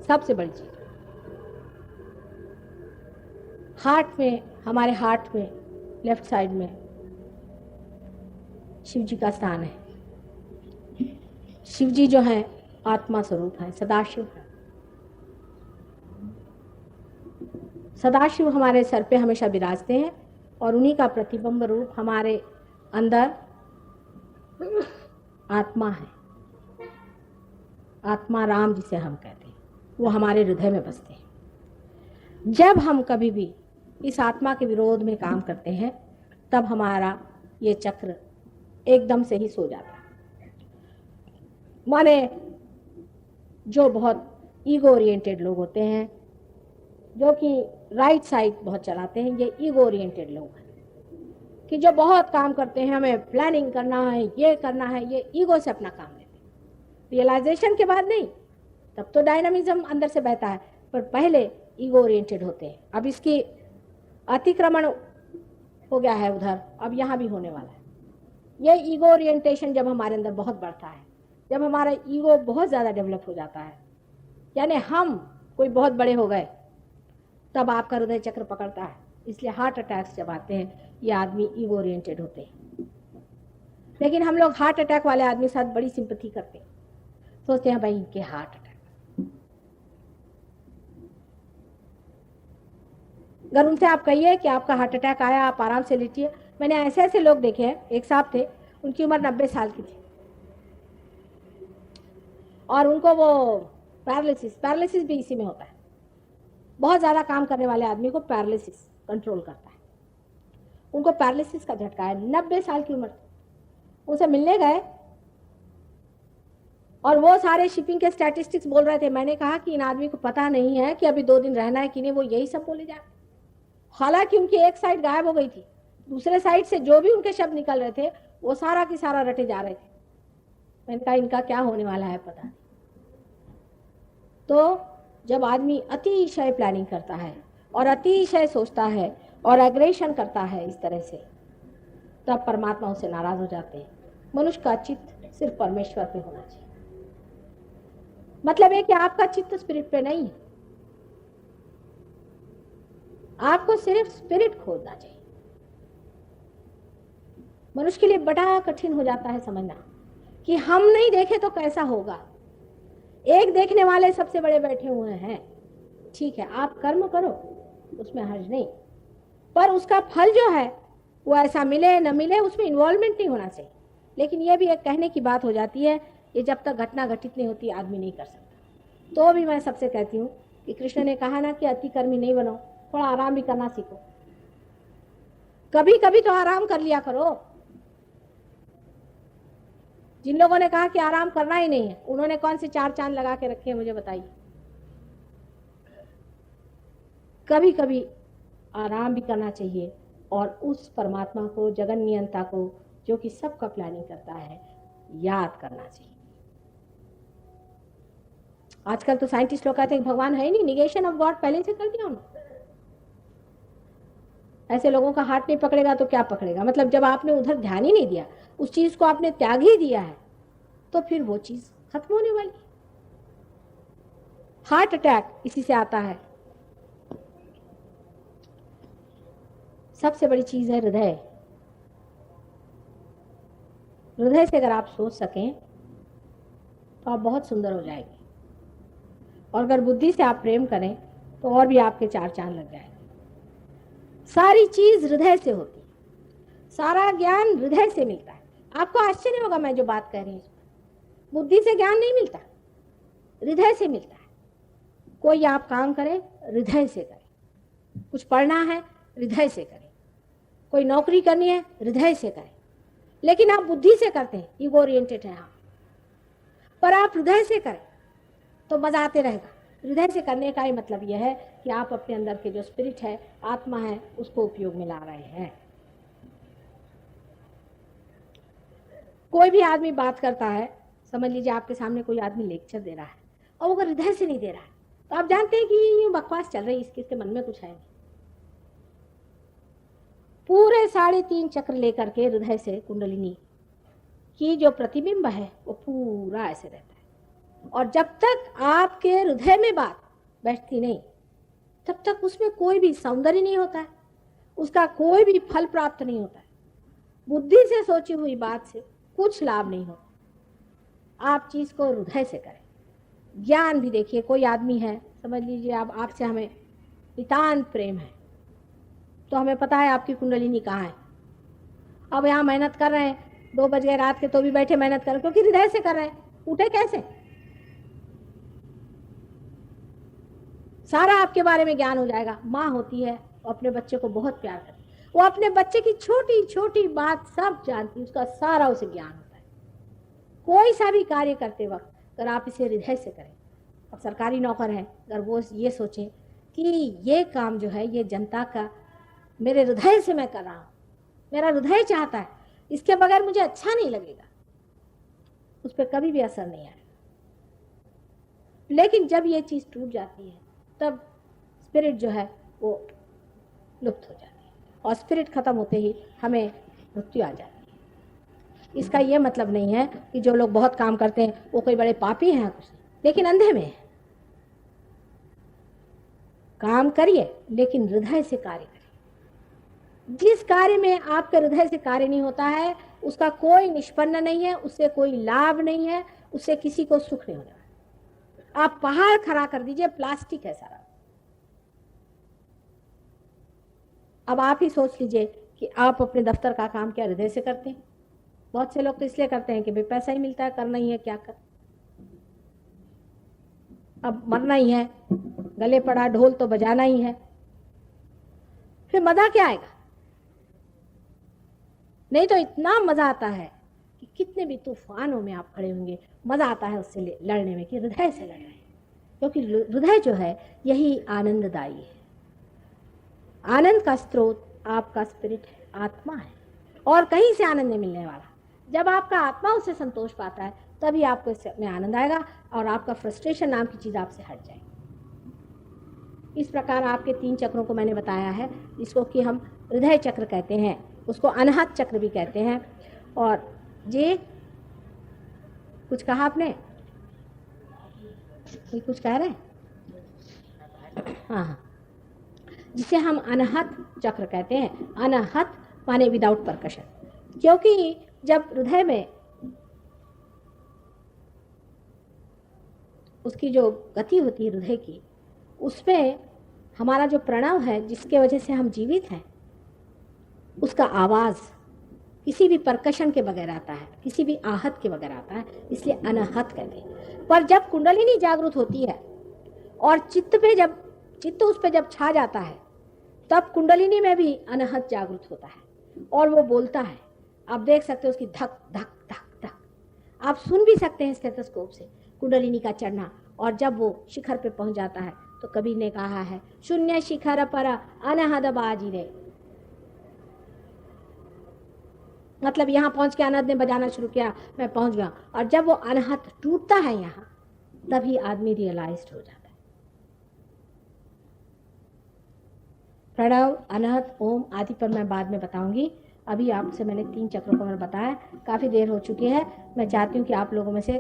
सबसे बड़ी चीज। हार्ट में, हमारे हार्ट में लेफ्ट साइड में शिव जी का स्थान है। शिव जी जो है आत्मा स्वरूप है, सदाशिव है। सदाशिव हमारे सर पे हमेशा विराजते हैं और उन्हीं का प्रतिबिंब रूप हमारे अंदर आत्मा है। आत्मा राम जिसे हम कहते हैं, वो हमारे हृदय में बसते हैं। जब हम कभी भी इस आत्मा के विरोध में काम करते हैं तब हमारा ये चक्र एकदम से ही सो जाता है। माने जो बहुत ईगो ओरिएंटेड लोग होते हैं, जो कि राइट साइड बहुत चलाते हैं, ये ईगो ओरिएंटेड लोग हैं कि जो बहुत काम करते हैं, हमें प्लानिंग करना है, ये करना है, ये ईगो से अपना काम लेते हैं। रियलाइजेशन के बाद नहीं, तब तो डायनामिज्म अंदर से बहता है, पर पहले ईगो ओरिएंटेड होते हैं। अब इसकी अतिक्रमण हो गया है उधर, अब यहाँ भी होने वाला है। ये ईगो ओरिएंटेशन जब हमारे अंदर बहुत बढ़ता है, जब हमारा ईगो बहुत ज़्यादा डेवलप हो जाता है, यानी हम कोई बहुत बड़े हो गए, तब आपका हृदय चक्र पकड़ता है। इसलिए हार्ट अटैक्स जब आते हैं, ये आदमी ईगो ओरिएंटेड होते हैं। लेकिन हम लोग हार्ट अटैक वाले आदमी के साथ बड़ी सिंपैथी करते हैं, सोचते हैं भाई इनके हार्ट अटैक। अगर उनसे आप कहिए कि आपका हार्ट अटैक आया, आप आराम से लेटिए। मैंने ऐसे ऐसे लोग देखे हैं, एक साहब थे, उनकी उम्र 90 साल की थी और उनको वो पैरालिसिस भी इसी में होता है। बहुत ज़्यादा काम करने वाले आदमी को पैरालिसिस कंट्रोल करता है। उनको पैरालिसिस का झटका है, 90 साल की उम्र। उनसे मिलने गए और वो सारे शिपिंग के स्टैटिस्टिक्स बोल रहे थे। मैंने कहा कि इन आदमी को पता नहीं है कि अभी 2 दिन रहना है कि नहीं, वो यही सब बोले जा रहे। हालांकि उनकी एक साइड गायब हो गई थी, दूसरे साइड से जो भी उनके शब्द निकल रहे थे वो सारा की सारा रटे जा रहे थे। मैंने कहा इनका क्या होने वाला है पता नहीं। तो जब आदमी अतिशय प्लानिंग करता है और अतिशय सोचता है और एग्रेशन करता है इस तरह से, तब परमात्मा उससे नाराज हो जाते हैं। मनुष्य का चित्त सिर्फ परमेश्वर पे होना चाहिए। मतलब है कि आपका चित्त स्पिरिट पे नहीं है, आपको सिर्फ स्पिरिट खोजना चाहिए। मनुष्य के लिए बड़ा कठिन हो जाता है समझना कि हम नहीं देखे तो कैसा होगा। एक देखने वाले सबसे बड़े बैठे हुए हैं। ठीक है, आप कर्म करो, उसमें हर्ज नहीं, पर उसका फल जो है वो ऐसा मिले न मिले, उसमें इन्वॉल्वमेंट नहीं होना चाहिए। लेकिन ये भी एक कहने की बात हो जाती है, ये जब तक घटना घटित नहीं होती आदमी नहीं कर सकता। तो भी मैं सबसे कहती हूँ कि कृष्ण ने कहा ना कि अति कर्मी नहीं बनो, थोड़ा आराम भी करना सीखो। कभी कभी तो आराम कर लिया करो। जिन लोगों ने कहा कि आराम करना ही नहीं है, उन्होंने कौन से 4 चांद लगा के रखे हैं मुझे बताइए। कभी कभी आराम भी करना चाहिए और उस परमात्मा को, जगन नियंता को, जो कि सबका प्लानिंग करता है, याद करना चाहिए। आजकल तो साइंटिस्ट लोग कहते हैं भगवान है ही नहीं, निगेशन ऑफ गॉड पहले से कर दिया उन्होंने। ऐसे लोगों का हाथ नहीं पकड़ेगा तो क्या पकड़ेगा? मतलब जब आपने उधर ध्यान ही नहीं दिया, उस चीज को आपने त्याग ही दिया है, तो फिर वो चीज खत्म होने वाली। हार्ट अटैक इसी से आता है। सबसे बड़ी चीज है हृदय। हृदय से अगर आप सोच सकें तो आप बहुत सुंदर हो जाएंगे, और अगर बुद्धि से आप प्रेम करें तो और भी आपके 4 चांद लग जाएंगे। सारी चीज हृदय से होती है, सारा ज्ञान हृदय से मिलता है। आपको आश्चर्य होगा मैं जो बात कह रही हूँ, बुद्धि से ज्ञान नहीं मिलता, हृदय से मिलता है। कोई आप काम करें हृदय से करें, कुछ पढ़ना है हृदय से करें, कोई नौकरी करनी है हृदय से करें। लेकिन आप बुद्धि से करते हैं, ईगो ओरिएंटेड है आप, पर आप हृदय से करें तो मजा आते रहेगा। हृदय से करने का ही मतलब यह है कि आप अपने अंदर के जो स्पिरिट है, आत्मा है, उसको उपयोग में ला रहे हैं। कोई भी आदमी बात करता है, समझ लीजिए आपके सामने कोई आदमी लेक्चर दे रहा है और वो अगर हृदय से नहीं दे रहा है तो आप जानते हैं कि ये बकवास चल रही है, इसके मन में कुछ है नहीं। पूरे 3.5 चक्र लेकर के हृदय से कुंडलिनी की जो प्रतिबिंब है वो पूरा ऐसे रहता है। और जब तक आपके हृदय में बात बैठती नहीं, तब तक उसमें कोई भी सौंदर्य नहीं होता है, उसका कोई भी फल प्राप्त नहीं होता है। बुद्धि से सोची हुई बात से कुछ लाभ नहीं होता। आप चीज को हृदय से करें। ज्ञान भी देखिए, कोई आदमी है, समझ लीजिए आप, आपसे हमें नितांत प्रेम है, तो हमें पता है आपकी कुंडलिनी कहाँ है। अब यहाँ मेहनत कर रहे हैं, 2 बज गए रात के तो भी बैठे मेहनत कर रहे हैं, क्योंकि हृदय से कर रहे हैं। उठे कैसे? सारा आपके बारे में ज्ञान हो जाएगा। माँ होती है, वो अपने बच्चे को बहुत प्यार करती है, वो अपने बच्चे की छोटी छोटी बात सब जानती है, उसका सारा उसे ज्ञान होता है। कोई सा भी कार्य करते वक्त अगर आप इसे हृदय से करें, अब सरकारी नौकर है, अगर वो ये सोचें कि ये काम जो है ये जनता का मेरे हृदय से मैं कर रहा हूँ, मेरा हृदय चाहता है, इसके बगैर मुझे अच्छा नहीं लगेगा, उस पर कभी भी असर नहीं आएगा। लेकिन जब ये चीज टूट जाती है, तब स्पिरिट जो है वो लुप्त हो जाती है, और स्पिरिट खत्म होते ही हमें मृत्यु आ जाती है। इसका ये मतलब नहीं है कि जो लोग बहुत काम करते हैं वो कोई बड़े पापी हैं, कुछ नहीं, लेकिन अंधे में है। काम करिए लेकिन हृदय से कार्य करिए। जिस कार्य में आपके हृदय से कार्य नहीं होता है उसका कोई निष्पन्न नहीं है, उससे कोई लाभ नहीं है, उससे किसी को सुख नहीं होगा। आप पहाड़ खड़ा कर दीजिए, प्लास्टिक है सारा। अब आप ही सोच लीजिए कि आप अपने दफ्तर का काम क्या हृदय से करते हैं? बहुत से लोग तो इसलिए करते हैं कि भाई पैसा ही मिलता है, करना ही है, क्या कर, अब मरना ही है, गले पड़ा ढोल तो बजाना ही है, फिर मजा क्या आएगा? नहीं तो इतना मजा आता है कि कितने भी तूफानों में आप खड़े होंगे, मजा आता है उससे लड़ने में कि हृदय से लड़ रहे हैं, क्योंकि हृदय जो है यही आनंददायी है। आनंद का स्रोत आपका स्पिरिट है, आत्मा है, और कहीं से आनंद नहीं मिलने वाला। जब आपका आत्मा उससे संतोष पाता है तभी आपको इसमें आनंद आएगा और आपका फ्रस्ट्रेशन नाम की चीज आपसे हट जाएगी। इस प्रकार आपके 3 चक्रों को मैंने बताया है, जिसको कि हम हृदय चक्र कहते हैं, उसको अनाहत चक्र भी कहते हैं। और ये कुछ कहा आपने? ये कुछ कह रहे हैं? हाँ, जिसे हम अनाहत चक्र कहते हैं। अनाहत माने विदाउट परकशन, क्योंकि जब हृदय में उसकी जो गति होती है हृदय की, उसमें हमारा जो प्रणव है जिसके वजह से हम जीवित हैं, उसका आवाज किसी भी परकशन के बगैर आता है, किसी भी आहत के बगैर आता है, इसलिए अनाहत कहते हैं। पर जब कुंडलिनी जागृत होती है और चित्त उस पे जब छा जाता है, तब कुंडलिनी में भी अनाहत जागृत होता है और वो बोलता है। आप देख सकते हो उसकी धक धक धक धक, आप सुन भी सकते हैं स्टेथोस्कोप से कुंडलिनी का चढ़ना। और जब वो शिखर पे पहुंच जाता है तो कबीर ने कहा है, शून्य शिखर पर अनहद बाजी रे, मतलब यहाँ पहुंच के अनहद ने बजाना शुरू किया, मैं पहुंच गया। और जब वो अनहद टूटता है यहाँ, तभी आदमी रियलाइज्ड हो जाता है। प्रणव, अनहद, ओम आदि पर मैं बाद में बताऊंगी। अभी आपसे मैंने 3 चक्रों को मैंने बताया, काफी देर हो चुकी है। मैं चाहती हूँ कि आप लोगों में से